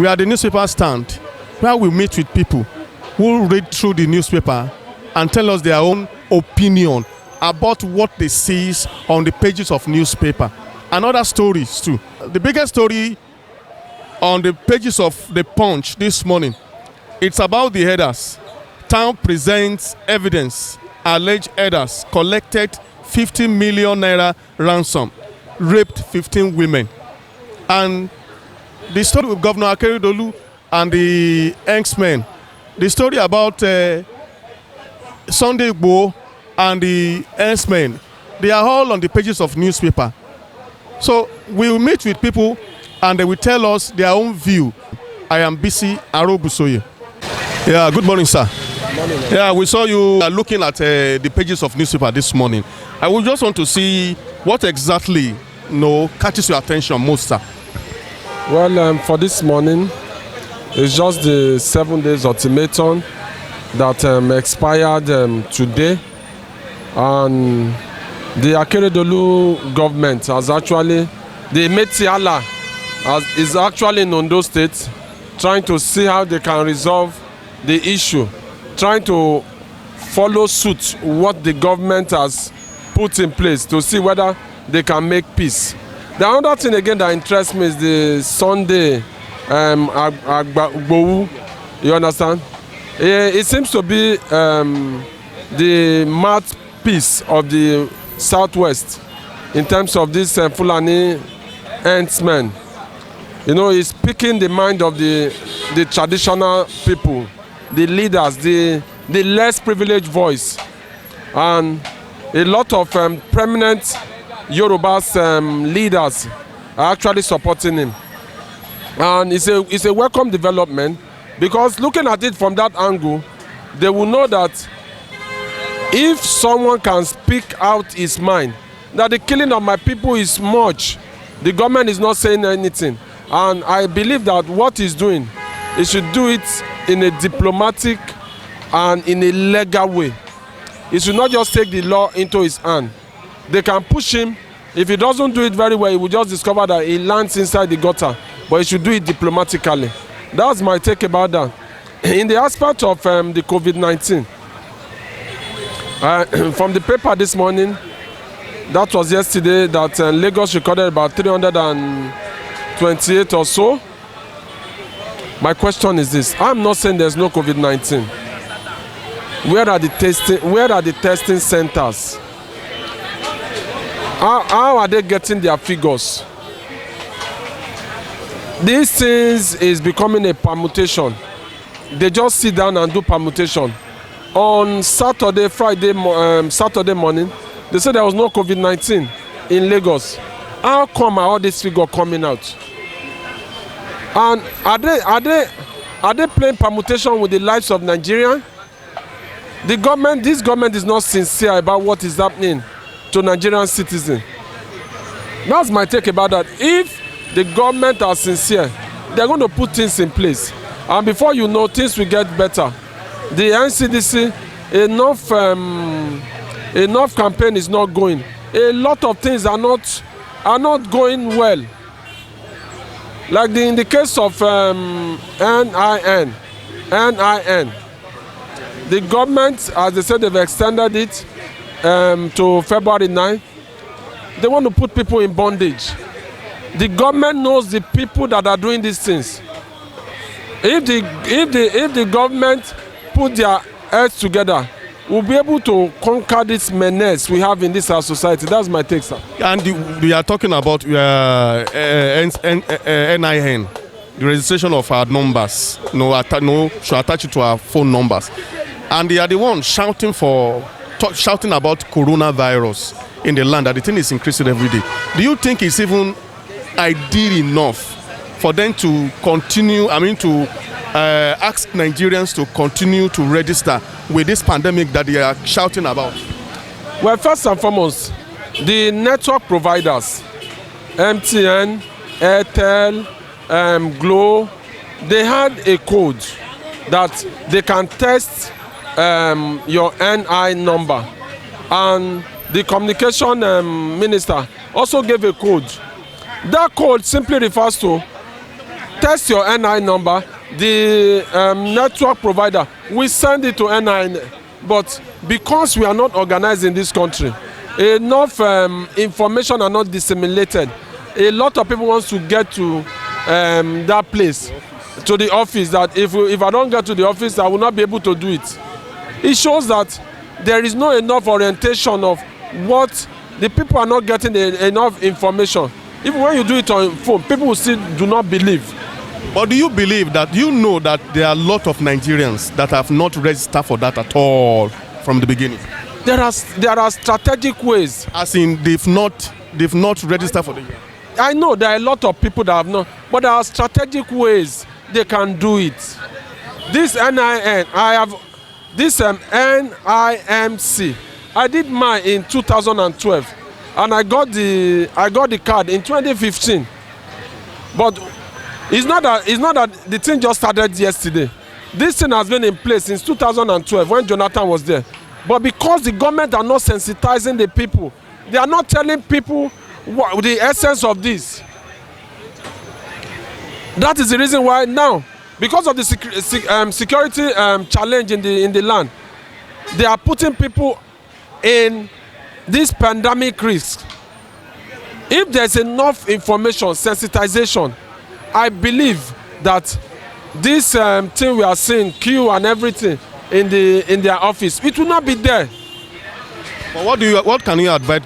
We are the newspaper stand where we meet with people who read through the newspaper and tell us their own opinion about what they see on the pages of newspaper and other stories too. The biggest story on the pages of the Punch this morning, it's about the herders. Town presents evidence. Alleged herders collected 50 million naira ransom, raped 15 women. And the story with Governor Akeredolu and the herdsmen, the story about Sunday Igboho and the herdsmen, they are all on the pages of newspaper. So we will meet with people and they will tell us their own view. I am BC Arobusoye. Yeah, good morning, sir. Good morning. Yeah, we saw you looking at the pages of newspaper this morning. I would just want to see what exactly catches your attention most, sir. Well, for this morning, it's just the 7 days ultimatum that expired today, and the Akeredolu government has actually, the Metiala is actually in Ondo State, trying to see how they can resolve the issue, trying to follow suit what the government has put in place to see whether they can make peace. The other thing again that interests me is the Sunday Igboho. You understand? It seems to be the mouthpiece of the Southwest in terms of this Fulani herdsmen. He's picking the mind of the traditional people, the leaders, the less privileged voice, and a lot of prominent Yoruba leaders are actually supporting him. And it's a welcome development, because looking at it from that angle, they will know that if someone can speak out his mind, that the killing of my people is much, the government is not saying anything. And I believe that what he's doing, he should do it in a diplomatic and in a legal way. He should not just take the law into his hand. They can push him. If he doesn't do it very well, he will just discover that he lands inside the gutter. But he should do it diplomatically. That's my take about that. In the aspect of the COVID-19, from the paper this morning, that was yesterday, that Lagos recorded about 328 or so. My question is this: I'm not saying there's no COVID-19. Where are the testing centers? How are they getting their figures? These things is becoming a permutation. They just sit down and do permutation. On Saturday morning, they said there was no COVID-19 in Lagos. How come are all these figures coming out? And are they playing permutation with the lives of Nigerians? This government is not sincere about what is happening to Nigerian citizens. That's my take about that. If the government are sincere, they're going to put things in place, and before you know, things will get better. The NCDC, enough campaign is not going. A lot of things are not going well. Like in the case of NIN, the government, as they said, they've extended it to February 9. They want to put people in bondage. The government knows the people that are doing these things. If the government put their heads together, we'll be able to conquer this menace we have in this society. That's my take, sir. And we are talking about NIN, the registration of our numbers. Should attach it to our phone numbers. And they are the ones shouting about coronavirus in the land, that the thing is increasing every day. Do you think it's even ideal enough for them to continue, to ask Nigerians to continue to register with this pandemic that they are shouting about? Well, first and foremost, the network providers, MTN, Airtel, Glo, they had a code that they can test your NI number, and the communication minister also gave a code. That code simply refers to test your NI number, the network provider will send it to NI. But because we are not organized in this country, enough information are not disseminated. A lot of people want to get to that place, to the office, that if I don't get to the office, I will not be able to do it. It shows that there is not enough orientation of what the people are not getting enough information. Even when you do it on phone, people will still do not believe. But do you believe that you know that there are a lot of Nigerians that have not registered for that at all from the beginning? There are strategic ways. As in they've not registered for the year. I know there are a lot of people that have not, but there are strategic ways they can do it. This NIN, this NIMC. I did mine in 2012, and I got the card in 2015. But it's not that the thing just started yesterday. This thing has been in place since 2012 when Jonathan was there. But because the government are not sensitizing the people, they are not telling people the essence of this. That is the reason why now, because of the security challenge in the land, they are putting people in this pandemic risk. If there's enough information, sensitization, I believe that this thing we are seeing, queue and everything in their office, it will not be there. But what can you advise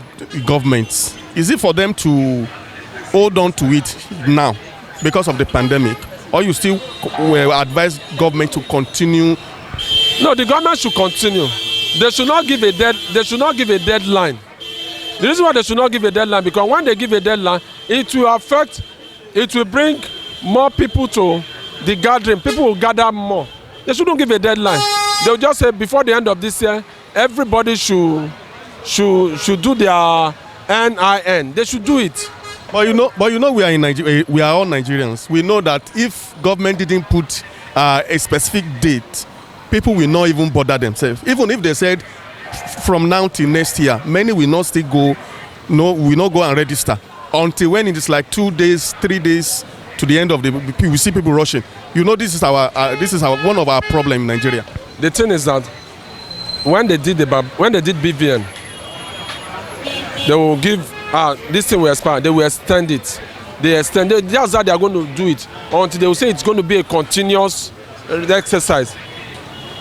governments? Is it for them to hold on to it now because of the pandemic, or you still will advise government to continue? No, the government should continue. They should not give a deadline. The reason why they should not give a deadline, because when they give a deadline, it will bring more people to the gathering. People will gather more. They shouldn't give a deadline. They'll just say before the end of this year, everybody should do their NIN. They should do it. But you know, we are in Nigeria. We are all Nigerians. We know that if government didn't put a specific date, people will not even bother themselves. Even if they said from now till next year, many will not still go. No, will not go and register until when it is like 2 days, 3 days to the end of the. We see people rushing. You know, this is our one of our problem in Nigeria. The thing is that when they did BVN, they will give this thing will expire. They will extend it. They extend it. That's how they are going to do it until they will say it's going to be a continuous exercise.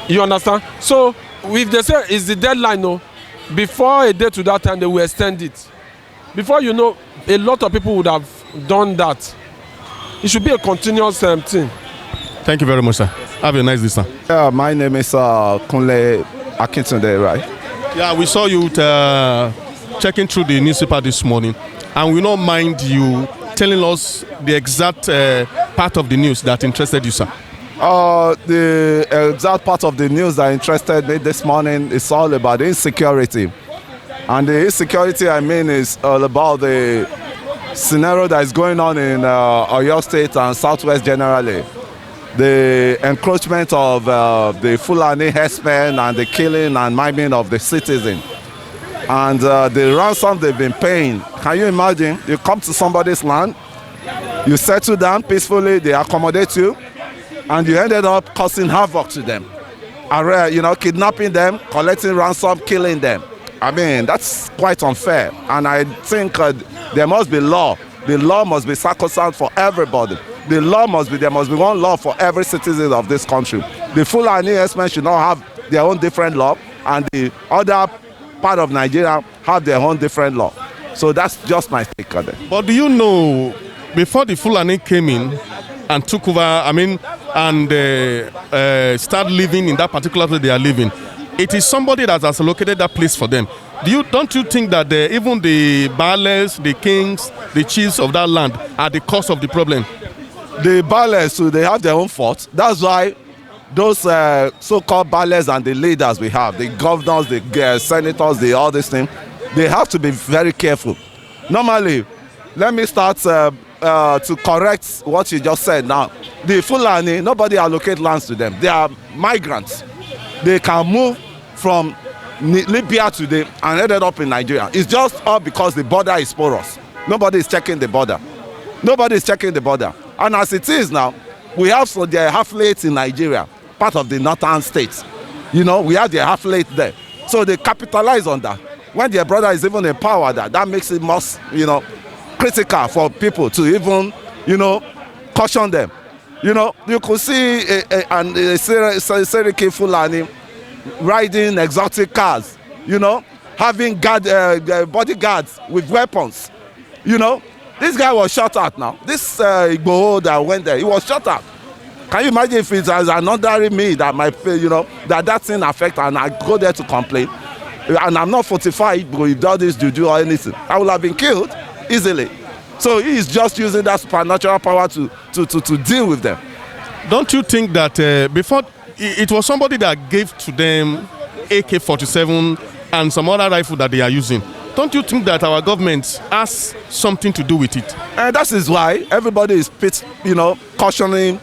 You understand? So if they say it's the deadline, no, before a day to that time they will extend it. Before you know, a lot of people would have done that. It should be a continuous thing. Thank you very much, sir. Have a nice day, sir. Yeah, my name is Kunle Akintunde, right? Yeah, we saw you checking through the newspaper this morning, and we don't mind you telling us the exact part of the news that interested you, sir. The exact part of the news that interested me this morning is all about insecurity. And the insecurity I mean is all about the scenario that is going on in Oyo State and Southwest generally. The encroachment of the Fulani herdsmen and the killing and maiming of the citizen. And the ransom they've been paying. Can you imagine? You come to somebody's land, you settle down peacefully, they accommodate you, and you ended up causing havoc to them. Kidnapping them, collecting ransom, killing them. I mean, that's quite unfair. And I think there must be law. The law must be sacrosanct for everybody. There must be one law for every citizen of this country. The Fulani herdsmen should not have their own different law, and the other part of Nigeria have their own different law. So that's just my take on it. But do you know, before the Fulani came in and took over, and start living in that particular place they are living, it is somebody that has allocated that place for them. Don't you think that even the baales, the kings, the chiefs of that land are the cause of the problem? The baales, so they have their own fault. That's why those so-called baales and the leaders we have, the governors, the senators, all these things, they have to be very careful. Normally, let me start to correct what you just said now. The Fulani, nobody allocate lands to them. They are migrants. They can move from Libya today and ended up in Nigeria. It's just all because the border is porous. Nobody is checking the border. Nobody is checking the border. And as it is now, we have so the affiliates in Nigeria, part of the northern states. You know, we have the affiliate there. So they capitalize on that. When their brother is even in power, that makes it more, you know, critical for people to even, you know, caution them. You know, you could see a Seriki Fulani riding exotic cars, you know, having bodyguards with weapons. You know, this guy was shot at now. This Igboho that went there, he was shot at. Can you imagine if it's as an ordinary me that might, you know, that thing affect and I go there to complain, and I'm not fortified without this juju or anything, I would have been killed easily. So he is just using that supernatural power to deal with them. Don't you think that before it was somebody that gave to them AK-47 and some other rifle that they are using? Don't you think that our government has something to do with it? And that is why everybody is, you know, cautioning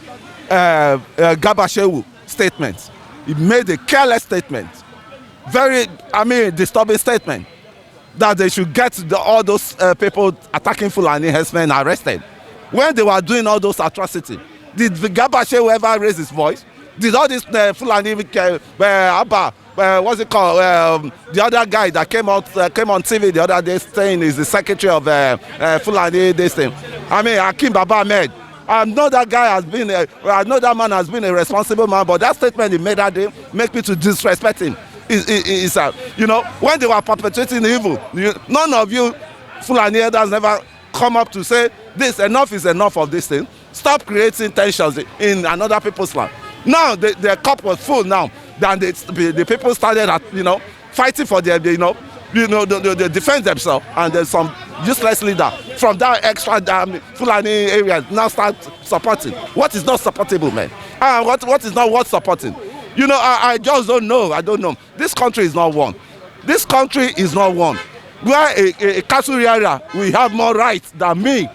Gabashewu statement. He made a careless statement, very, disturbing statement, that they should get all those people attacking Fulani herdsmen arrested. When they were doing all those atrocities, did Gabashewu ever raise his voice? Did all this Fulani, what's it called? The other guy that came on TV the other day saying is the secretary of Fulani this thing. Hakim Baba Ahmed. I know that guy has been, I know that man has been a responsible man, but that statement he made that day make me to disrespect him. You know, when they were perpetrating evil, none of you Fulani elders never come up to say, this, enough is enough of this thing. Stop creating tensions in another people's land. Now, the cup was full now. Then the people started, you know, fighting for their, they defend themselves, and there's some useless leader from that extra Fulani area now start supporting. What is not supportable, man? What is not worth supporting? You know, I just don't know. I don't know. This country is not one. This country is not one. We are a castle area. We have more rights than me.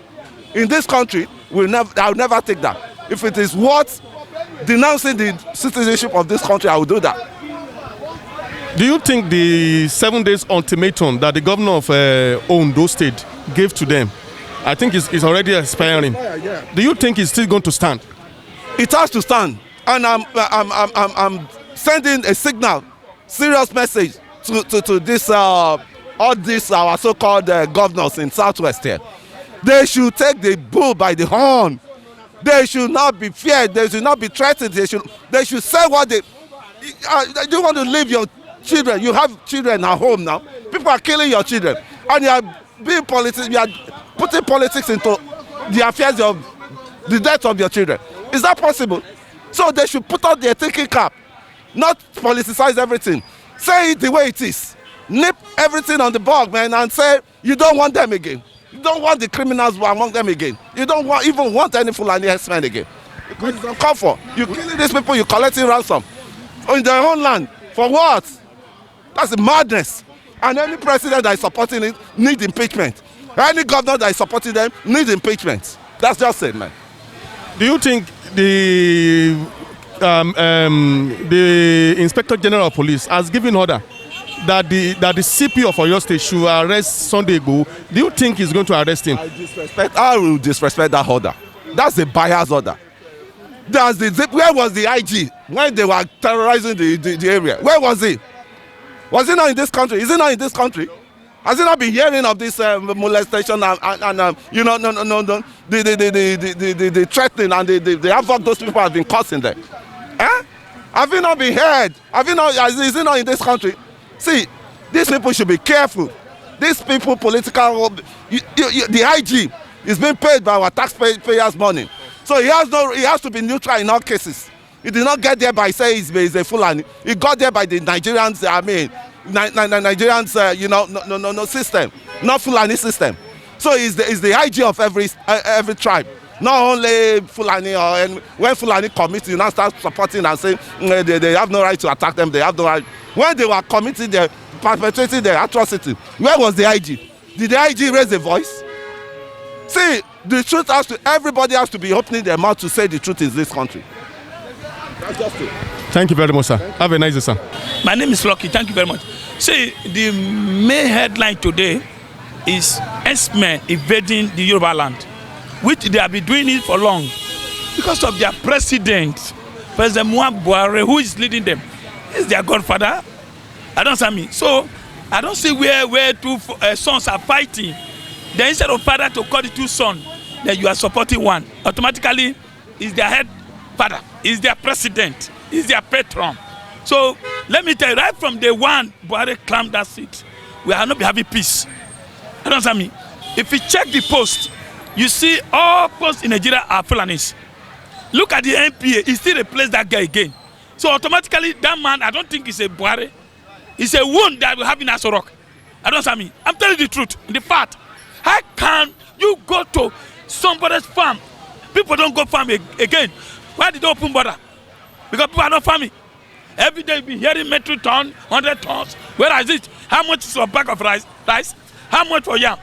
In this country, I'll never take that. If it is worth denouncing the citizenship of this country, I will do that. Do you think the 7 days ultimatum that the governor of Ondo State gave to them, I think is already expiring? Do you think it's still going to stand? It has to stand, and I'm sending a signal, serious message to this all these our so-called governors in Southwest here. They should take the bull by the horn. They should not be feared. They should not be threatened. They should say what they. You want to leave your children. You have children at home now. People are killing your children, and you are being politics. You are putting politics into the affairs of the death of your children. Is that possible? So they should put on their thinking cap, not politicize everything. Say it the way it is. Nip everything on the bug, man, and say you don't want them again. You don't want the criminals among them again. You don't even want any Fulani herdsmen again. Because it's uncalled for. You're killing these people, you're collecting ransom in their own land. For what? That's a madness. And any president that is supporting it needs impeachment. Any governor that is supporting them needs impeachment. That's just it, man. Do you think the Inspector General of Police has given order that the CP of Oyo State should arrest Sunday Igboho? Do you think he's going to arrest him? I will disrespect that order. That's a bias order. Where was the IG when they were terrorizing the area? Where was he? Was he not in this country? Is he not in this country? Has he not been hearing of this molestation and you know, the threatening and the havoc those people have been causing there? Have you not been heard? Is he not in this country? See, these people should be careful. These people, political, the IG is being paid by our taxpayers' money. So he has to be neutral in all cases. He did not get there by saying he's a Fulani. He got there by the Nigerians, Nigerians, system, not Fulani system. So he's the IG of every tribe. Not only Fulani, and when Fulani commit, you now start supporting and saying they have no right to attack them. They have no right. When they were committing perpetrating the atrocity, where was the IG? Did the IG raise a voice? See, the truth everybody has to be opening their mouth to say the truth in this country. That's just it. Thank you very much, sir. Have a nice day, sir. My name is Lucky. Thank you very much. See, the main headline today is herdsmen invading the Yoruba land. which they have been doing it for long, because of their president, President Muhammadu Buhari, who is leading them, is their godfather. I don't see me. So I don't see where two sons are fighting. Then instead of father to call the two sons, then you are supporting one. Automatically, is their head father, is their president, is their patron. So let me tell you, right from day one, Buhari claimed that seat. We are not be having peace. I don't see me. If you check the post, you see all posts in Nigeria are Fulanis. Look at the NPA, he still replaced that guy again. So automatically, that man, I don't think he's a Buhari. It's a wound that we have in Aso Rock. I don't see me. I'm telling you the truth, the fact. How can you go to somebody's farm? People don't go farm again. Why did they open border? Because people are not farming. Every day you be hearing metric ton, 100 tons. Where is it? How much is a bag of rice? How much for yam?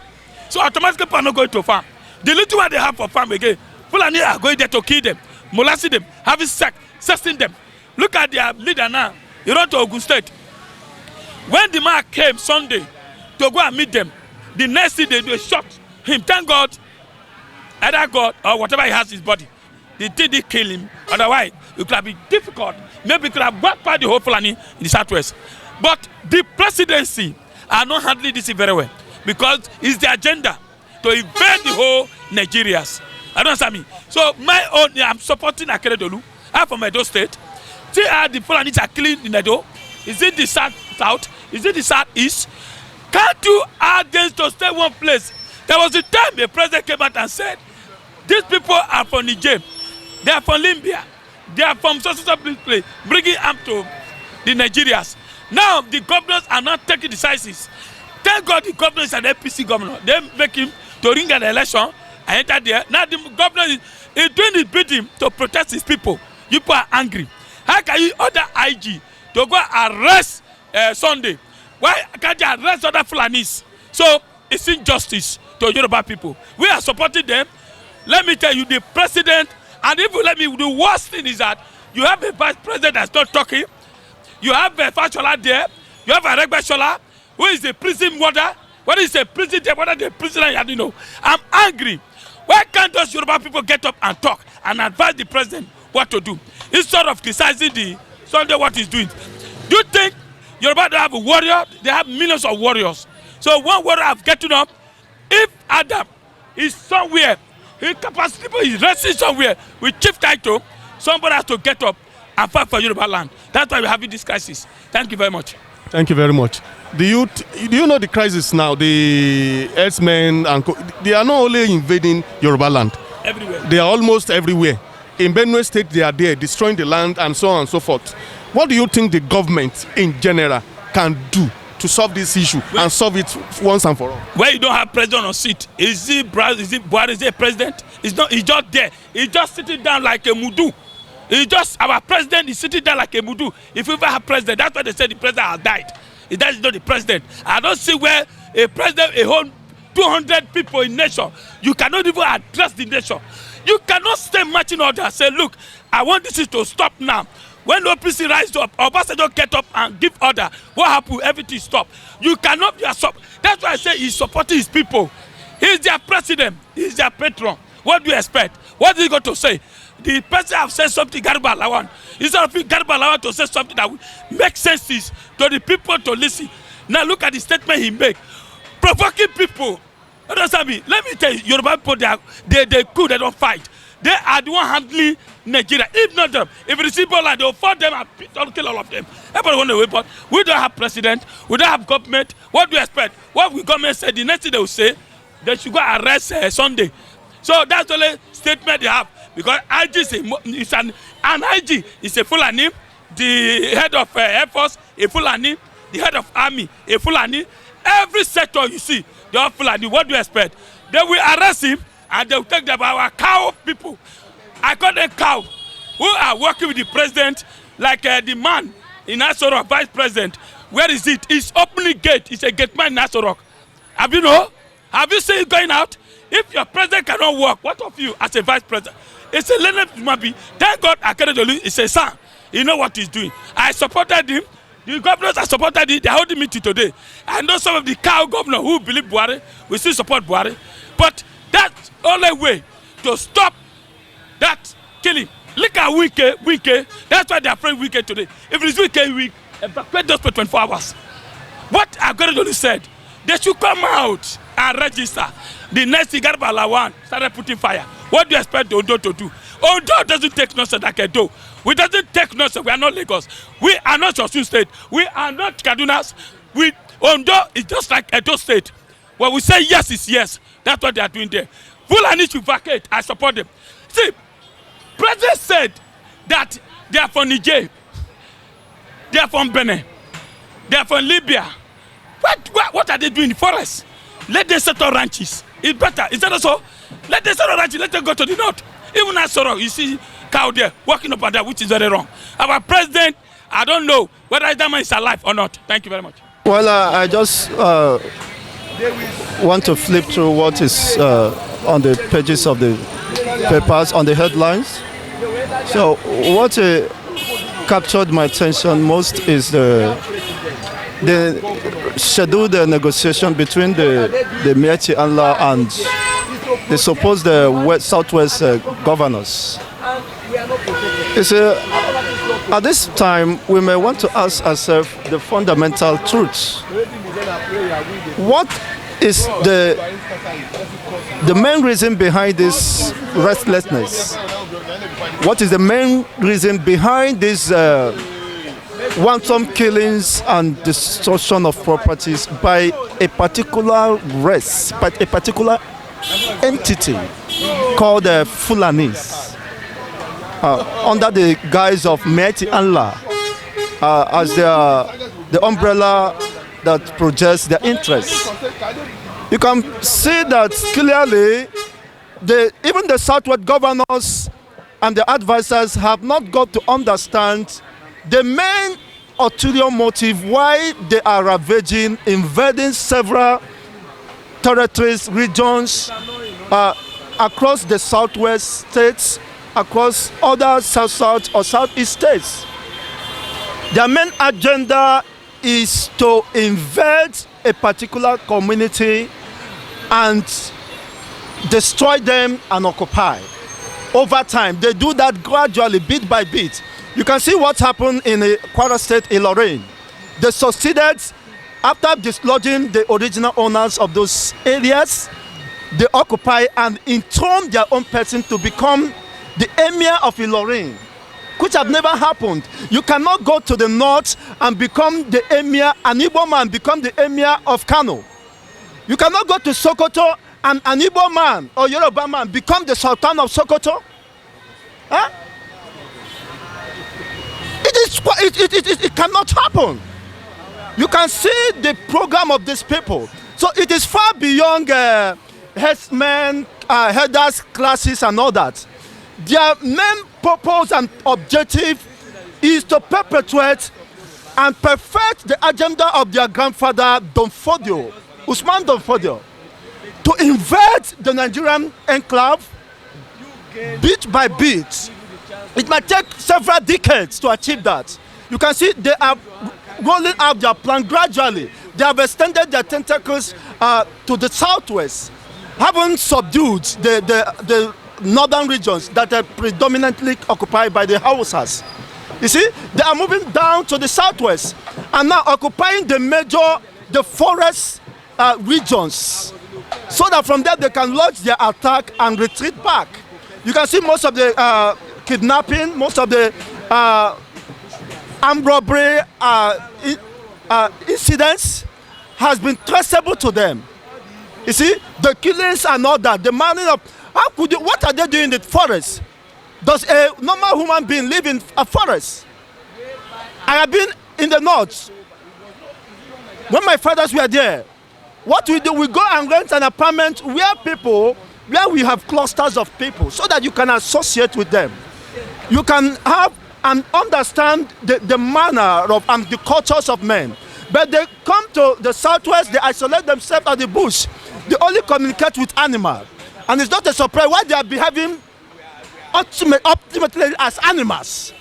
So automatically people are not going to farm. The little one they have for farm again, Fulani are going there to kill them, molesting them, having sex, sexing them. Look at their leader now. He run to Oyo State. When the man came Sunday to go and meet them, the next day they shot him. Thank God, either God or whatever he has in his body, they didn't kill him. Otherwise, it could have been difficult. Maybe it could have wiped out the whole Fulani in the southwest. But the presidency are not handling this very well because it's the agenda to invade the whole Nigerians. I don't understand me. So my own, I'm supporting Akeredolu. I'm from Ondo State. See how the Fulanis are killing in Edo. Is it the south? Is it the southeast? Can't you add them to stay one place? There was a time the president came out and said, these people are from Niger. They are from Libya. They are from social place, bringing up to the Nigerians. Now the governors are not taking decisive. Thank God the governor is an APC governor. They make him to ring an election and enter there. Now the governor is doing his bidding to protect his people. You people are angry. How can you order IG to go arrest Sunday? Why can't you arrest other Fulanis? So it's injustice to Yoruba people. We are supporting them. Let me tell you, the president, and if you let me, the worst thing is that you have a vice president that's not talking. You have a Fashola there. You have a Regbeshola, who is a prison warder. What is a prison there? What are the prisoner? I don't know. I'm angry. Why can't those Yoruba people get up and talk and advise the president what to do? Instead of criticizing the Sunday what he's doing. Do you think Yoruba don't have a warrior? They have millions of warriors. So one warrior have getting up. If Adam is somewhere, his capacity is resting somewhere with chief title, somebody has to get up and fight for Yoruba land. That's why we're having this crisis. Thank you very much. Thank you very much. Do you know the crisis now? The herdsmen they are not only invading Yoruba land. Everywhere. They are almost everywhere. In Benue State, they are there, destroying the land and so on and so forth. What do you think the government in general can do to solve this issue and solve it once and for all? Where you don't have president on seat, is it Buhari, is he a president? He's not. He's just there. He's just sitting down like a mudu. Our president is sitting there like a mudu. If we ever have president, that's why they say the president has died. That is not the president. I don't see where a president, a whole 200 people in nation, you cannot even address the nation. You cannot stay marching order and say, look, I want this to stop now. When the OPC rise up, Obasanjo get up and give order. What happened? Everything stop. You cannot be a That's why I say he's supporting his people. He's their president. He's their patron. What do you expect? What is he going to say? The president have said something, Garba Lawan. Instead of Garba Lawan to say something that will make sense to the people to listen. Now look at the statement he make. Provoking people. Understand me? Let me tell you, Yoruba people, they cool, they don't fight. They are the one handling Nigeria. If not them, if it is Ebola, they will fight them and kill all of them. Everybody want to wait, but we don't have president, we don't have government. What do you expect? What will government say? The next thing they will say, they should go arrest Sunday. So that's the only statement they have. Because IG is an IG is a Fulani, the head of Air Force, a Fulani, the head of Army, a Fulani. Every sector you see, they are Fulani. What do you expect? They will arrest him and they will take them our cow people. I call them cow who are working with the president like the man in Aso Rock, vice president. Where is it? He's opening gate. He's a gate man in Aso Rock. Have you know? Have you seen it going out? If your president cannot work, what of you as a vice president? It's a learned human being. Thank God Akeredolu is a son. You know what he's doing. I supported him. The governors have supported him. They're holding me to today. I know some of the cow governors who believe Buhari will still support Buhari. But that's the only way. to stop that killing. Look at Wike. That's why they are afraid Wike today. If it is Wike, we evacuate those for 24 hours. What Akeredolu said, they should come out and register. The next Igana Balawan started putting fire. What do you expect the Ondo to do? Ondo doesn't take nonsense like Edo. We doesn't take nonsense. We are not Lagos. We are not Oyo State. We are not Kadunas. Ondo is just like Edo State. When we say yes is yes, that's what they are doing there. Fulani should vacate. I support them. See, President said that they are from Niger, they are from Benin, they are from Libya. What are they doing in the forest? Let them settle ranches. It's better. Is that so? Let them settle ranches. Let them go to the north. Even as Soro, you see cow there walking up and down, which is very wrong. Our president, I don't know whether that man is alive or not. Thank you very much. Well, I just want to flip through what is on the pages of the papers, on the headlines. So what captured my attention most is the scheduled negotiation between the Miyetti Allah and the supposed Southwest governors. You see, at this time, we may want to ask ourselves the fundamental truth. What is the main reason behind this restlessness? What is the main reason behind this wanton killings and destruction of properties by a particular race, by a particular entity called the Fulanis, under the guise of Miyetti Allah, as the umbrella that projects their interests? You can see that clearly. Even the Southwest governors and the advisors have not got to understand the main ulterior motive why they are ravaging, invading several territories, regions across the Southwest states, across other South or Southeast states. Their main agenda is to invade a particular community and destroy them and occupy. Over time, they do that gradually, bit by bit. You can see what happened in Kwara State, Ilorin. They succeeded, after dislodging the original owners of those areas, they occupy and enthrone their own person to become the emir of Ilorin, which have never happened. You cannot go to the north and become the emir, an Igbo man become the emir of Kano. You cannot go to Sokoto and an Igbo man or Yoruba man become the Sultan of Sokoto? Huh? It cannot happen. You can see the program of these people. So it is far beyond herdsmen, herders, classes and all that. Their main purpose and objective is to perpetuate and perfect the agenda of their grandfather Donfodio, Usman Donfodio, to invade the Nigerian enclave bit by bit. It might take several decades to achieve that. You can see they are rolling out their plan gradually. They have extended their tentacles to the southwest, having subdued the northern regions that are predominantly occupied by the Hausas. You see, they are moving down to the southwest and now occupying the forest regions, so that from there they can launch their attack and retreat back. You can see most of the kidnapping, most of the armed robbery incidents has been traceable to them. You see, the killings and all that, the manning of, what are they doing in the forest? Does a normal human being live in a forest? I have been in the north. When my fathers were there, what we do, we go and rent an apartment where we have clusters of people so that you can associate with them. You can have and understand the manner of and the cultures of men. But they come to the southwest, they isolate themselves at the bush. They only communicate with animals. And it's not a surprise why they are behaving ultimately as animals.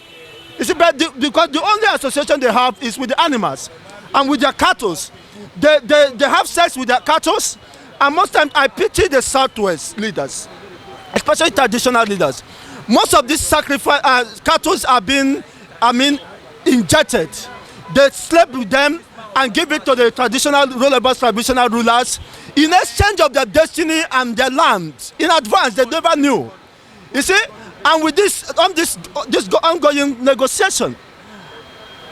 You see, but because the only association they have is with the animals and with their cattle. They have sex with their cattle, and most times I pity the southwest leaders. especially traditional leaders. Most of these sacrifice cattle are being, injected. They sleep with them and give it to the traditional rulers in exchange of their destiny and their land in advance. They never knew. You see, and with this ongoing negotiation,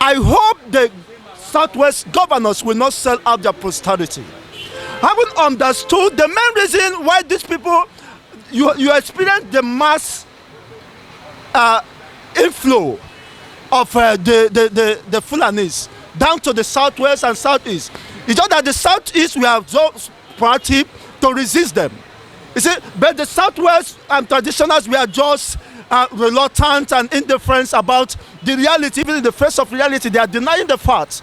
I hope the Southwest governors will not sell out their posterity. Having understood the main reason why these people, you experience the mass inflow of the Fulanis down to the southwest and southeast. It's just that the southeast we have so proactive to resist them. You see, but the southwest and traditionals we are just reluctant and indifferent about the reality. Even in the face of reality, they are denying the fact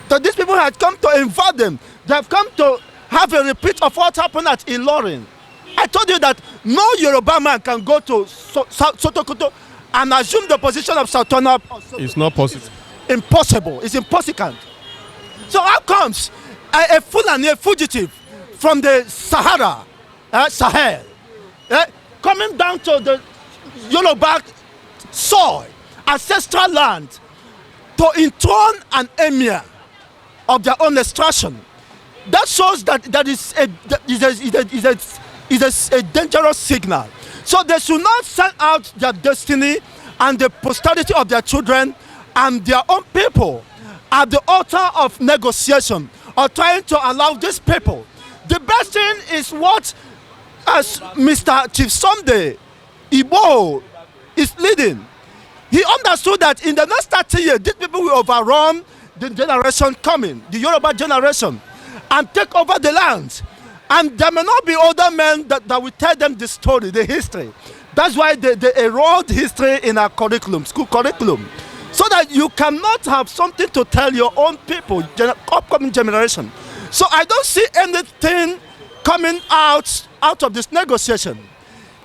that these people have come to invade them. They have come to have a repeat of what happened at Ilorin. I told you that no Yoruba man can go to Sotokoto and assume the position of Sultana. It's not possible. Impossible. It's impossible. So how comes a Fulani, a fugitive from the Sahara, Sahel, coming down to the Yoruba soil, ancestral land, to enthrone an emir of their own extraction? That shows that is a dangerous signal. So they should not sell out their destiny and the posterity of their children and their own people at the altar of negotiation or trying to allow these people. The best thing is what as Mr. Chief Sunday Igboho is leading. He understood that in the next 30 years, these people will overrun the generation coming, the Yoruba generation, and take over the land. And there may not be older men that will tell them the story, the history. That's why they erode history in our curriculum, school curriculum. So that you cannot have something to tell your own people, upcoming generation. So I don't see anything coming out of this negotiation.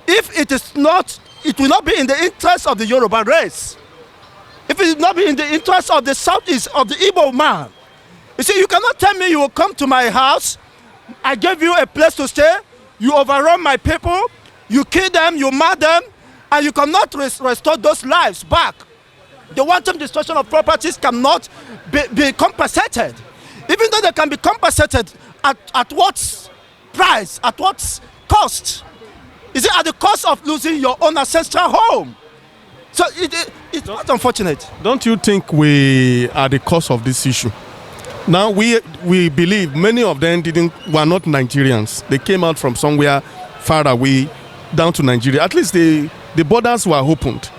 If it is not, it will not be in the interest of the Yoruba race. If it will not be in the interest of the Southeast, of the Igbo man. You see, you cannot tell me you will come to my house, I gave you a place to stay, you overrun my people, you kill them, you murder them, and you cannot restore those lives back. The wanton destruction of properties cannot be compensated. Even though they can be compensated, at what price, at what cost? Is it at the cost of losing your own ancestral home? So it's not unfortunate. Don't you think we are the cause of this issue? Now we believe many of them were not Nigerians. They came out from somewhere far away down to Nigeria. At least the borders were opened.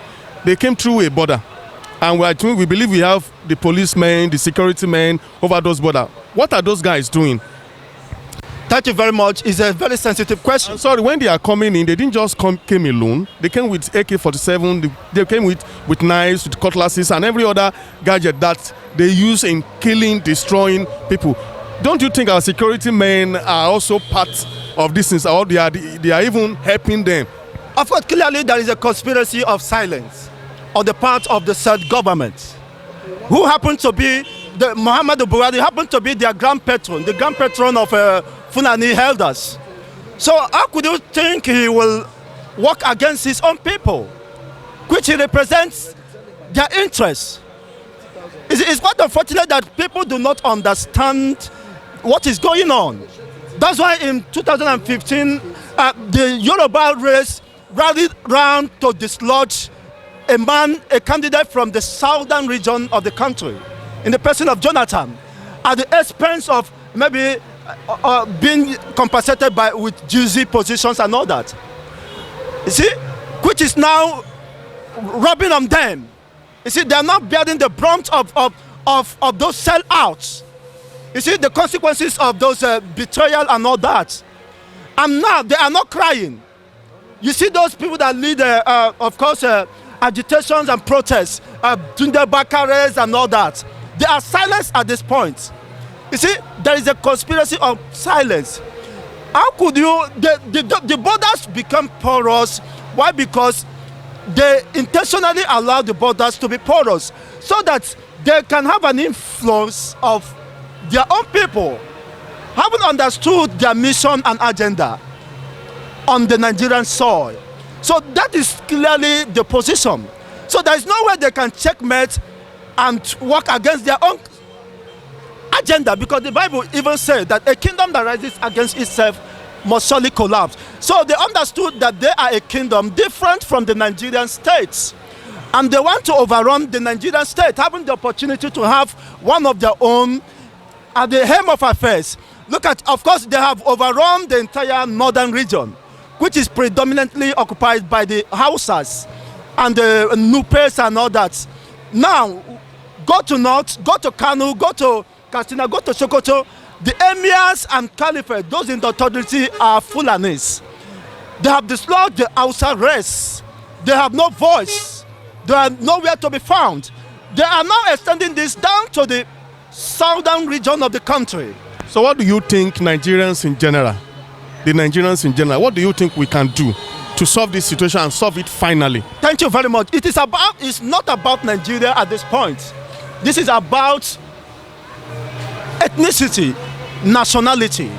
They came through a border. And we believe we have the policemen, the security men over those borders. What are those guys doing? Thank you very much. It's a very sensitive question. I'm sorry, when they are coming in, they didn't just came alone. They came with AK-47. They came with knives, with cutlasses, and every other gadget that they use in killing, destroying people. Don't you think our security men are also part of this thing, or they are even helping them? Of course, clearly there is a conspiracy of silence on the part of the said government, who happened to be Muhammadu Buhari happened to be their grand patron, the grand patron of Fulani elders. So how could you think he will work against his own people, which he represents their interests? It's quite unfortunate that people do not understand what is going on. That's why in 2015, the Yoruba race rallied round to dislodge a candidate from the southern region of the country, in the person of Jonathan, at the expense of maybe being compensated with juicy positions and all that. You see, which is now rubbing on them. You see, they are not bearing the brunt of those sellouts. You see, the consequences of those betrayal and all that. And now they are not crying. You see those people that lead, of course, agitations and protests, doing the vacates and all that. They are silenced at this point. You see, there is a conspiracy of silence. How could you, the borders become porous? Why? Because they intentionally allow the borders to be porous so that they can have an influence of their own people, having understood their mission and agenda on the Nigerian soil. So that is clearly the position. So there is no way they can checkmate and work against their own agenda, because the Bible even says that a kingdom that rises against itself must surely collapse. So they understood that they are a kingdom different from the Nigerian states, and they want to overrun the Nigerian state, having the opportunity to have one of their own at the helm of affairs. Look at, of course, they have overrun the entire northern region, which is predominantly occupied by the Hausas and the Nupes and all that. Now, go to North, go to Kano, go to Katsina, go to Sokoto. The emirs and caliphate, those in the authority, are Fulanis. They have dislodged the Hausa race. They have no voice. They are nowhere to be found. They are now extending this down to the southern region of the country. So what do you think Nigerians in general, what do you think we can do to solve this situation and solve it finally? Thank you very much. It's not about Nigeria at this point. This is about ethnicity, nationality.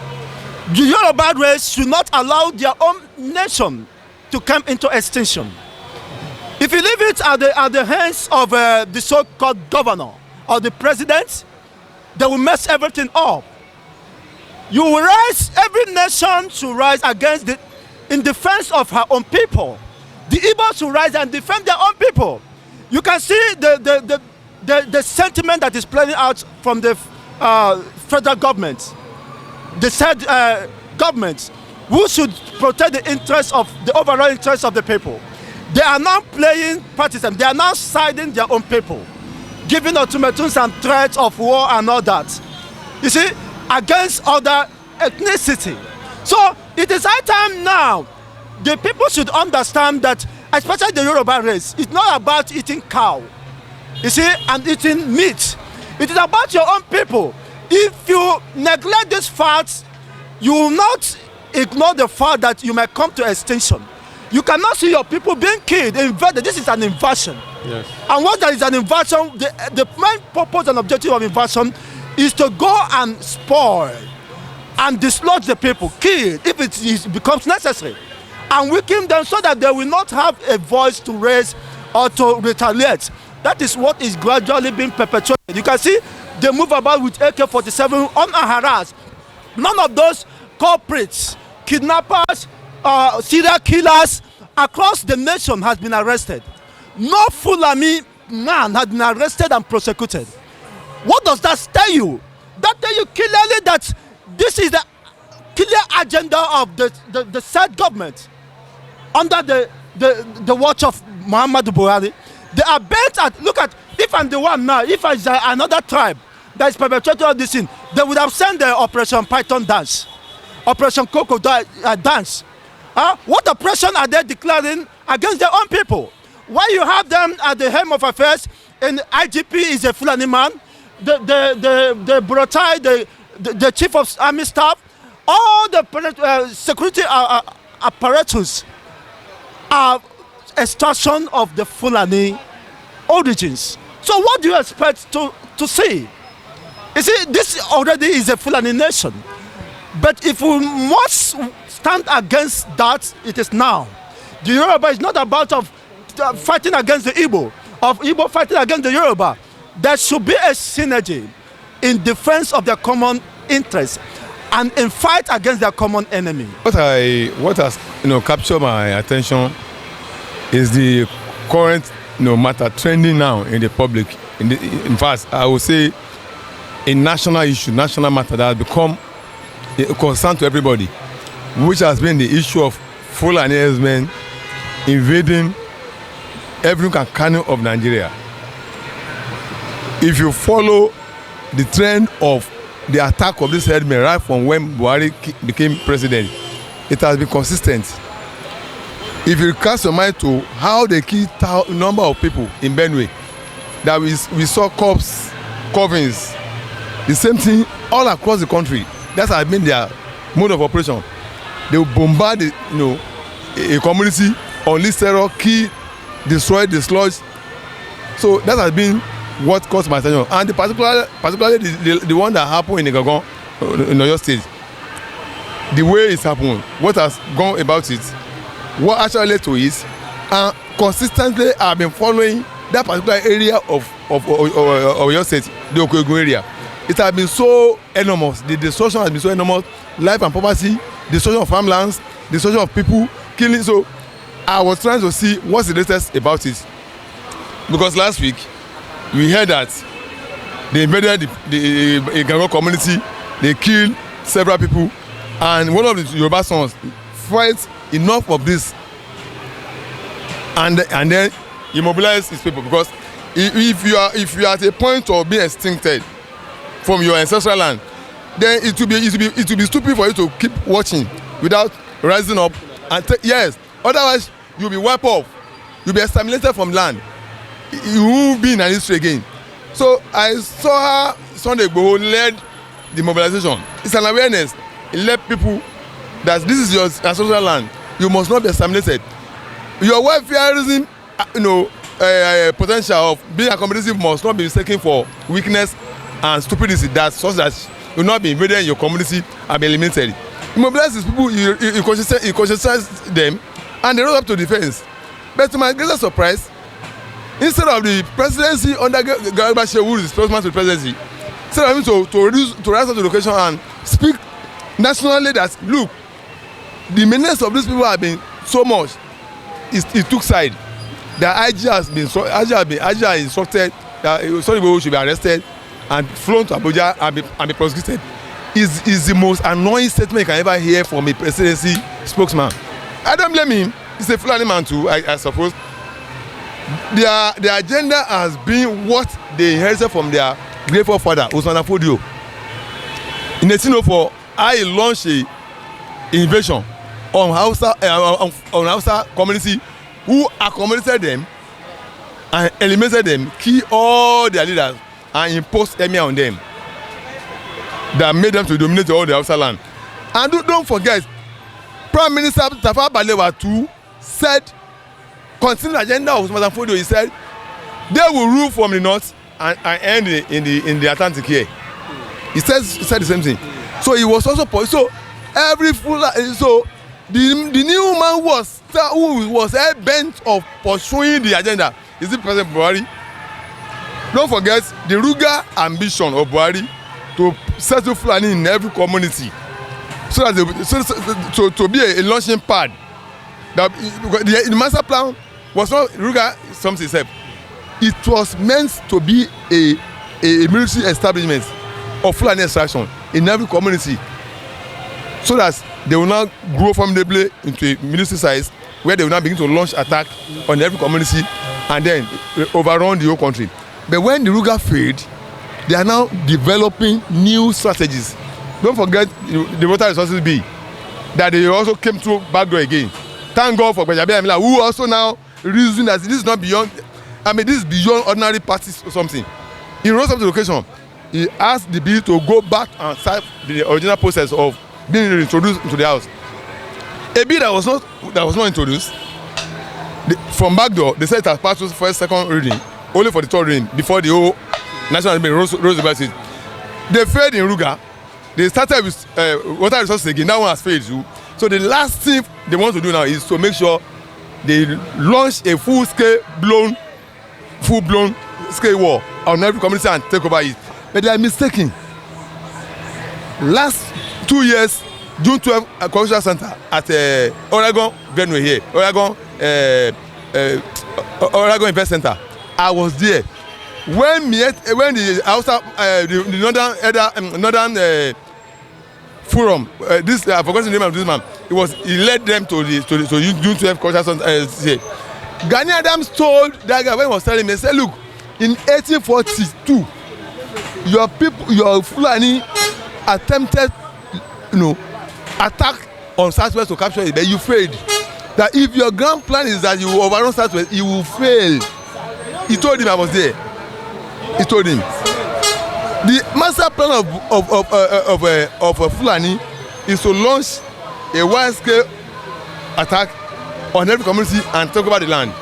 The Yoruba race should not allow their own nation to come into extinction. If you leave it at the hands of the so-called governor or the president, they will mess everything up. You will rise, every nation should rise in defense of her own people. The Igbos should rise and defend their own people. You can see the sentiment that is playing out from the federal government, the said government, who should protect the overall interests of the people. They are now playing partisan. They are now siding their own people, giving ultimatums and threats of war and all that. You see, against other ethnicity. So it is high time now. The people should understand that, especially the Yoruba race, it's not about eating cow, you see, and eating meat. It is about your own people. If you neglect these facts, you will not ignore the fact that you may come to extinction. You cannot see your people being killed, invaded. This is an invasion. Yes. And once there is an invasion, the main purpose and objective of invasion is to go and spoil and dislodge the people, kill if it becomes necessary, and weaken them so that they will not have a voice to raise or to retaliate. That is what is gradually being perpetuated. You can see they move about with AK-47 unharassed. None of those culprits, kidnappers, serial killers across the nation has been arrested. No Fulani man has been arrested and prosecuted. What does that tell you? That tells you clearly that this is the clear agenda of the said government under the watch of Muhammadu Buhari. They are bent at, look at, if I'm the one now, if it's another tribe that is perpetrating all this thing, they would have sent the Operation Python dance, Operation Crocodile dance. What oppression are they declaring against their own people? Why you have them at the helm of affairs, and IGP is a Fulani man, the Buratai, the chief of army staff, all the security apparatus are extraction of the Fulani origins. So what do you expect to see? You see, this already is a Fulani nation. But if we must stand against that, it is now. The Yoruba is not about fighting against the Igbo, of Igbo fighting against the Yoruba. There should be a synergy in defense of their common interests and in fight against their common enemy. What has captured my attention is the current matter trending now in the public. In fact, I would say a national issue, national matter that has become a concern to everybody, which has been the issue of Fulani herdsmen invading every canyon of Nigeria. If you follow the trend of the attack of this herdsmen right from when Buhari became president, it has been consistent. If you cast your mind to how they killed a number of people in Benue, that we saw corpse covens, the same thing all across the country. That has been their mode of operation. They will bombard a community, unleash terror, kill, destroy, dislodge. So that has been what caused my attention. And particularly the one that happened in Igana, in Oyo State, the way it's happened, what has gone about it, what actually led to it, and consistently have been following that particular area of Oyo State, the Okeogun area. It has been so enormous. The destruction has been so enormous. Life and property, destruction of farmlands, destruction of people, killing. So I was trying to see what's the latest about it. Because last week, we heard that they invaded the Igana community, they killed several people, and one of the Yoruba sons fight enough of this, and then he mobilized his people. Because if you are at a point of being extincted from your ancestral land, then it will be stupid for you to keep watching without rising up and yes, otherwise you'll be wiped off, you'll be exterminated from land, you won't be in an history again. So I saw how Sunday Igboho led the mobilization. It's an awareness. It led people that this is your ancestral land, you must not be exterminated. Your welfareism, potential of being accommodative must not be mistaken for weakness and stupidity, that such that will not be invaded in your community and be eliminated. You mobilize these people, you conscientize them, and they rose up to defense. But to my greatest surprise, instead of the presidency under Garba Shehu, who is the spokesman to the presidency, instead of him to rise up to the occasion and speak nationally that look, the menace of these people have been so much, it took side. The IG has instructed that Sunday Igboho should be arrested and flown to Abuja and be prosecuted. Is the most annoying statement you can ever hear from a presidency spokesman. I don't blame him. He's a Fulani man too, I suppose. Their agenda has been what they inherited from their great forefather, Usman Fodio. In 1804, I launched a invasion on Hausa community, who accommodated them and eliminated them, killed all their leaders, and imposed emir on them that made them to dominate all the Hausa land. And don't forget, Prime Minister Tafawa Balewa too said, continuing the agenda of Usman Fodio, he said they will rule from the north and end in the Atlantic here. He said the same thing. So he was also so every so the new man who was bent of pursuing the agenda is the President Buhari. Don't forget the rugged ambition of Buhari to settle Fulani in every community, so that to be a launching pad. That the master plan was not rugged something itself. It was meant to be a military establishment of Fulani extraction in every community, so that they will now grow formidably into a military size, where they will now begin to launch attack on every community and then overrun the whole country. But when the Ruga failed, they are now developing new strategies. Don't forget the water resources bill that they also came through backdoor again. Thank God for Gbajabiamila Amila, who also now reason that this is not beyond, this is beyond ordinary parties or something. He rose up to the occasion. He asked the bill to go back and start the original process of being introduced into the house. A bill that was not introduced from backdoor, they said it has passed through first, second reading, only for the third reading before the whole national assembly rose about it. They failed in Ruga. They started with water resources again. That one has failed too. So the last thing they want to do now is to make sure they launch a full-blown scale war on every community and take over it. But they are mistaken. Last 2 years, June 12 Cultural Center at Oregon venue here, Oregon Invest Center. I was there when the Hausa, the northern forum. This I forgot the name of this man. He led them to June 12 Cultural Center. Gani Adams told that guy when he was telling me, he said, look, in 1842, your Fulani attempted, attack on Southwest to capture it, but you failed. That if your grand plan is that you will overrun Southwest, you will fail. He told him I was there. He told him. The master plan of Fulani is to launch a wide-scale attack on every community and take over the land.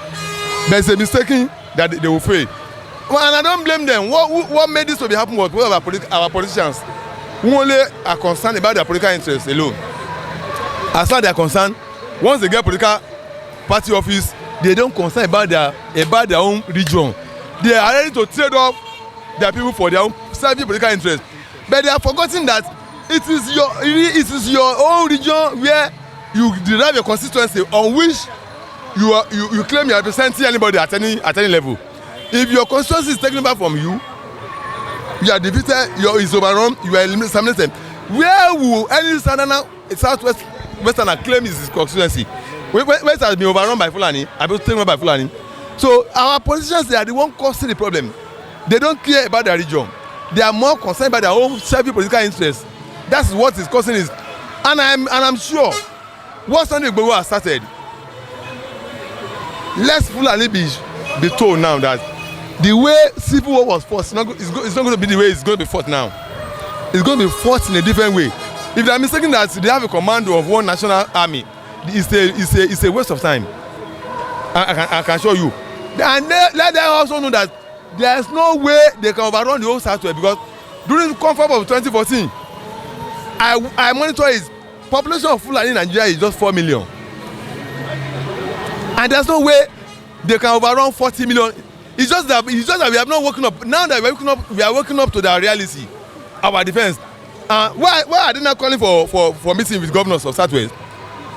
There is a mistake that they will fail. And I don't blame them. What made this to be happen was our politicians who only are concerned about their political interests alone. As far as they are concerned, once they get political party office, they don't concern about their own region. They are ready to trade off their people for their own selfish political interest. But they are forgetting that it is your own region where you derive your constituency on which you claim you are representing anybody at any level. If your constituency is taken back from you, you are defeated, is overrun, you are eliminated. Where will any southwest westerner claim his constituency? Where it has been overrun by Fulani, have been taken by Fulani. So our politicians, they are the one causing the problem. They don't care about their region. They are more concerned about their own selfish political interests. That's what is causing this. And I'm sure what Sunday Igboho has started, let's Fulani be told now that the way civil war was fought, it's not going to be the way it's going to be fought now. It's going to be fought in a different way. If they are mistaken that they have a commando of one national army, it's a waste of time. I can show you. And let them also know that there is no way they can overrun the whole Southwest, because during the confab of 2014, I monitor it. Population of Fulani in Nigeria is just 4 million. And there's no way they can overrun 40 million. It's just that we have not woken up. Now that we are waking up to the reality, our defense. Why are they not calling for meeting with governors of Southwest?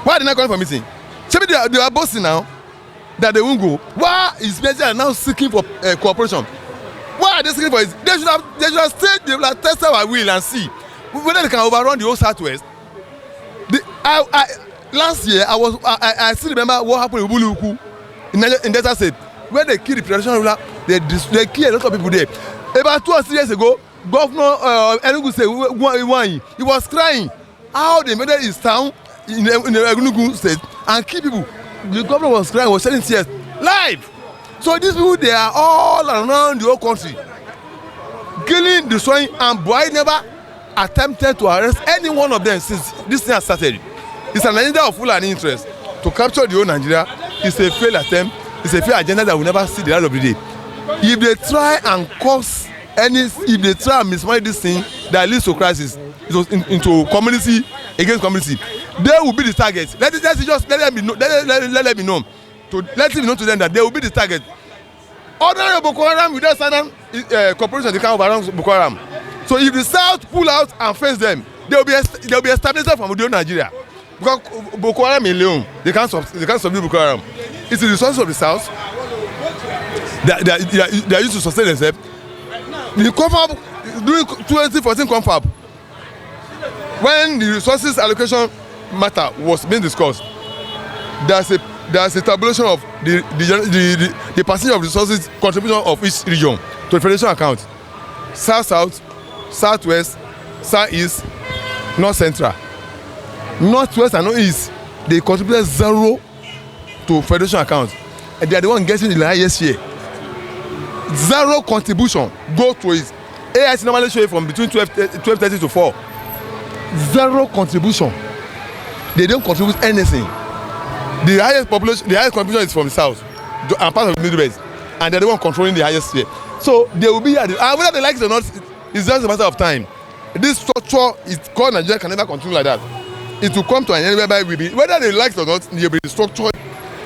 Why are they not calling for meeting? Maybe they are boasting now that they won't go. Why is Nigeria now seeking for cooperation? Why are they seeking for it? They should have stayed, they should have tested our will and see whether they can overrun the whole Southwest. Last year, I still remember what happened in Ubuluku in Delta State, where they killed the traditional ruler. They killed a lot of people there. About 2 or 3 years ago, Governor Enugu State, he was crying how they made his town in Enugu State and kill people. The governor was crying, was shedding tears live. So these people, they are all around the whole country, killing, destroying, and Buhari never attempted to arrest any one of them since this thing has started. It's an agenda of Fulani interest to capture the whole Nigeria. It's a failed attempt. It's a failed agenda that will never see the light of the day. If they try and if they try and mismanage this thing that leads to crisis, into community against community, they will be the target. Let them be known to them that they will be the target. Ordinary Boko Haram without standard cooperation, they can't overrun Boko Haram. So if the South pull out and face them, they will be established from within Nigeria. Because Boko Haram alone, they can't subdue Boko Haram. It's the resources of the South that are used to sustain themselves. The confab during 2014 confab, when the resources allocation matter was being discussed, there's a tabulation of the percentage of resources contribution of each region to the federation account. South, Southwest, Southeast, North Central. Northwest and Northeast, they contributed 0 to federation account, and they are the one getting the highest share. 0 contribution go to it. AIT normally show it from between 12:30 to 4. 0 contribution. They don't contribute anything. The highest contribution is from the South and part of the Midwest, and they're the one controlling the highest share. So they will be at and whether they like it or not, it's just a matter of time. This structure is called Nigeria can never continue like that. It will come to an end whereby we be, whether they like it or not, there will be structure.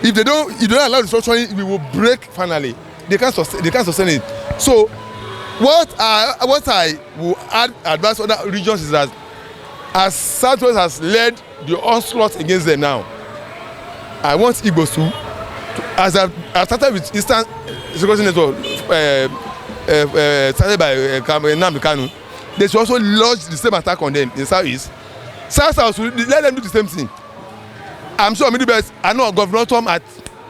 If they don't allow the structure, we will break finally. They can't sustain it. So what I will advise other regions is that as Southwest has led the onslaught against them now, I want Igbos to as I started with Eastern Security Network started by Nnamdi Kanu, they should also launch the same attack on them in Southeast. South should let them do the same thing. I'm sure Midwest, I know Governor Tom,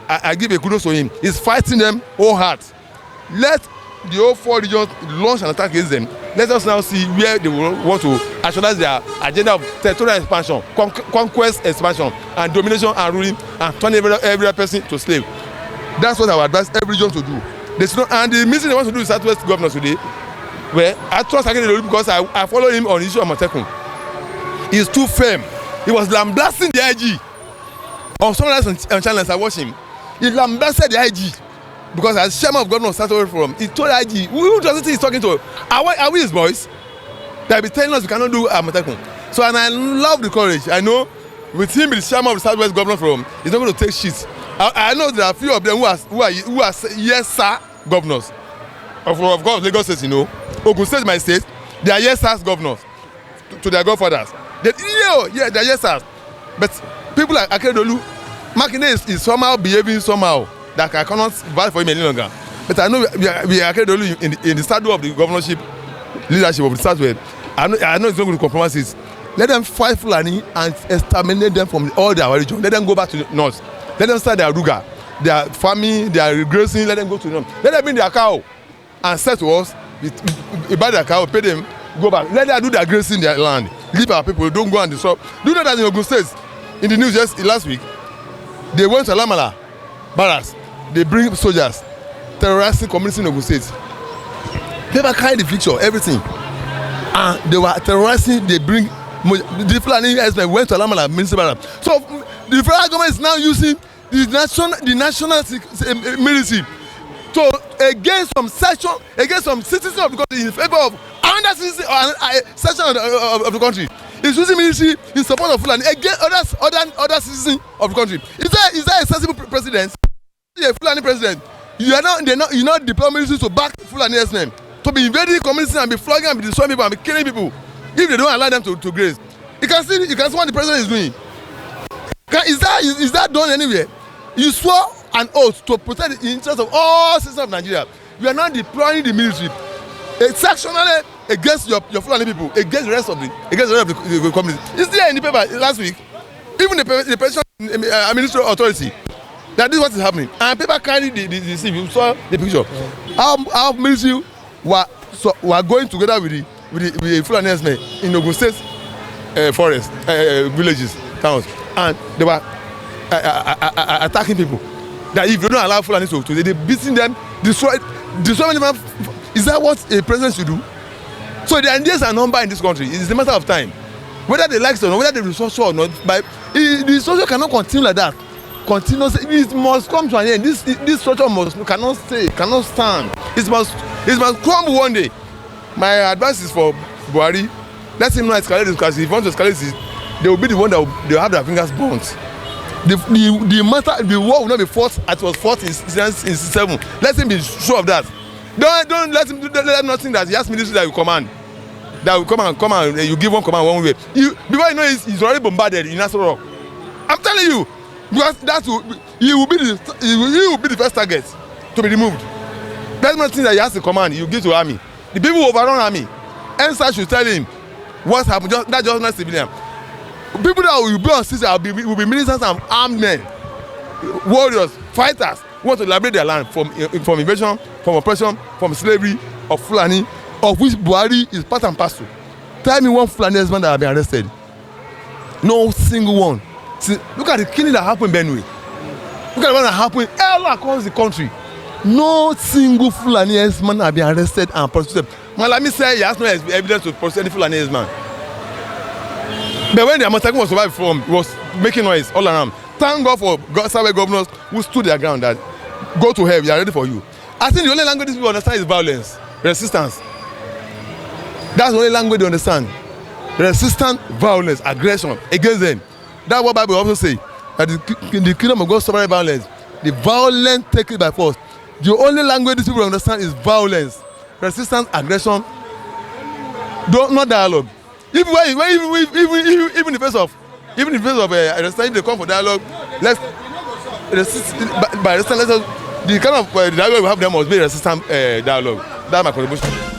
I give a kudos to him. He's fighting them all hard. Let the whole 4 regions launch an attack against them. Let us now see where they will want to actualize their agenda of territorial expansion, conquest, expansion, and domination and ruling, and turn every person to slave. That's what I would advise every region to do. And the meeting they want to do with Southwest governors today, where I trust Akeredolu because I follow him on the issue of Motekun. He's too firm. He was lambasting the IG. On someone else on channels, I watch him. He lambasted the IG because as chairman of government of Southwest Forum, he told the IG, who does it think he's talking to? Are we his boys? They'll be telling us we cannot do Motekun. So, and I love the courage. I know with him, the chairman of the Southwest Government Forum, he's not going to take shit I know there are a few of them who are yes sir governors. Of course, Lagos State, you know, Ogun State, my state, they are yes sir governors to their godfathers. They are yes sir. But people like Akeredolu, Makinde is somehow behaving somehow that I cannot vouch for him any longer. But I know we are Akeredolu in the shadow of the governorship leadership of the Southwest. I know it's not going to compromise it. Let them fight Fulani and exterminate them from all their region. Let them go back to the north. Let them start their ruga, their farming, their grazing. Let them go to the north. Let them bring their cow and sell to us. We buy their cow, pay them, go back. Let them do their grazing in their land. Leave our people. Don't go and disrupt. Do you know that in Ogun State, in the news just last week, they went to Alamala barracks. They bring soldiers, terrorizing communities in Ogun State. They were carrying the picture, everything, and they were terrorizing. They bring the Fulani herdsmen went to Alamala municipal barracks. So the federal government is now using the national military to against some section, against some citizens of the country in favor of another citizen or section of the country. It's using military in support of Fulani against other citizens of the country. Is that a sensible president? A Fulani president. You're not deploying military to back Fulani herdsmen, to be invading communities and be flogging and be destroying people and be killing people if they don't allow them to graze. You can see what the president is doing. Is that done anywhere? You swore an oath to protect the interests of all citizens of Nigeria. You are not deploying the military sectionally against your Fulani people, against the rest of the community. Is there in the paper last week? Even the presidential ministry authority that this is what is happening. And people carry the scene. You saw the picture. How military were going together with the Fulani herdsmen in Ogun State forest, villages, towns, and they were attacking people. That if they don't allow Fulani to they're beating them, destroy them. Is that what a president should do? So the ideas are number in this country. It's a matter of time. Whether they like it or not, whether they resource or not, but the structure cannot continue like that. Continuously, it must come to an end. This structure cannot stand. It must crumble one day. My advice is for Buhari. Let him not escalate this, because if he wants to escalate this, they will be the one that will have their fingers burnt. The war will not be fought as it was fought in 1967. Let him be sure of that. Don't let him not think that he has military that will command. That will come and you give one command one way. Before you know he's already bombarded in Nassau Rock. I'm telling you, because he will be the first target to be removed. That's not thing that he has to command. You give to army. The people who overrun army, NSA should tell him what happened. That's just not civilian. People that will be on system will be militants and armed men, warriors, fighters who want to liberate their land from invasion, from oppression, from slavery of Fulani, of which Buhari is part and parcel. Tell me one Fulani herdsman that have been arrested. No single one. See, look at the killing that happened in Benue. Look at the one that happened all across the country. No single Fulani herdsman have been arrested and prosecuted. Malami said he has no evidence to prosecute any Fulani herdsman. But when the Amotekun was survived from, was making noise all around. Thank God for Southwest governors who stood their ground that go to hell, we are ready for you. I think the only language these people understand is violence, resistance. That's the only language they understand. Resistance, violence, aggression against them. That's what the Bible also say. That the kingdom of God suffered violence. The violent take it by force. The only language these people understand is violence, resistance, aggression. Not dialogue. Even in the face of understanding they come for dialogue, let's resist by resistance. The kind of dialogue we have there must be resistance dialogue. That's my contribution.